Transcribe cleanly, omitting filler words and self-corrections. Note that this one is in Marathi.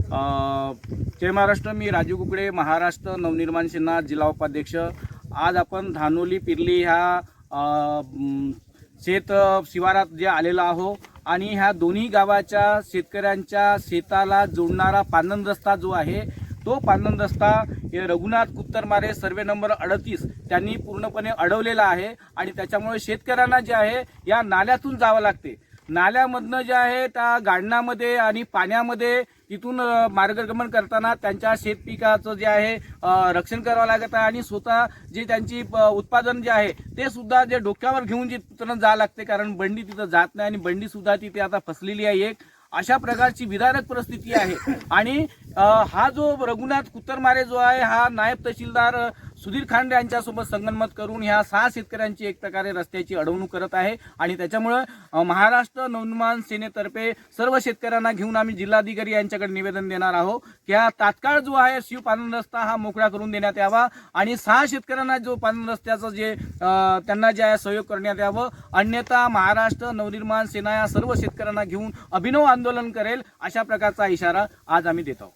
जय महाराष्ट्र. मी राजू कुकडे, महाराष्ट्र नवनिर्माण सेना जिल्हा उपाध्यक्ष. आज आपण धानोली पिर्ली ह्या शेत शिवारात जे आलेलो आहो आणि ह्या दोन्ही गावाच्या शेतकऱ्यांच्या शेताला जोडणारा पांदन रस्ता जो आहे तो पांदन रस्ता हे रघुनाथ कुत्तरमारे सर्वे नंबर 38 त्यांनी पूर्णपणे अडवलेला आहे आणि त्याच्यामुळे शेतकऱ्यांना जे आहे या नाल्यातून जावं लागते. नाल्यामधनं जे आहे त्या गाडणामध्ये आणि पाण्यामध्ये तिथून मार्गक्रमण करताना त्यांच्या शेतपिकाचं जे आहे रक्षण करावं लागत आहे आणि स्वतः जे त्यांची उत्पादन जे आहे ते सुद्धा जे डोक्यावर घेऊन तिथं जावं लागते, कारण बंडी तिथं जात नाही आणि बंडी सुद्धा तिथे आता फसलेली आहे. एक अशा प्रकारची विदारक परिस्थिती आहे. आणि हा जो रघुनाथ कुत्तरमारे जो आहे हा नायब तहसीलदार सुधीर खांडे यांच्यासोबत संगनमत करून ह्या 6 शेतकऱ्यांची एक प्रकारे रस्त्याची अडवणूक करत आहे. आणि त्याच्यामुळे महाराष्ट्र नवनिर्माण सेनेतर्फे सर्व शेतकऱ्यांना घेऊन आम्ही जिल्हाधिकारी यांच्याकडे निवेदन देणार आहोत की हा तात्काळ जो आहे शिव पांदन रस्ता हा मोकळा करून देण्यात यावा आणि 6 शेतकऱ्यांना जो पांदन रस्त्याचं जे त्यांना जे आहे सहयोग करण्यात यावं. अन्यथा महाराष्ट्र नवनिर्माण सेना या सर्व शेतकऱ्यांना घेऊन अभिनव आंदोलन करेल अशा प्रकारचा इशारा आज आम्ही देत आहोत.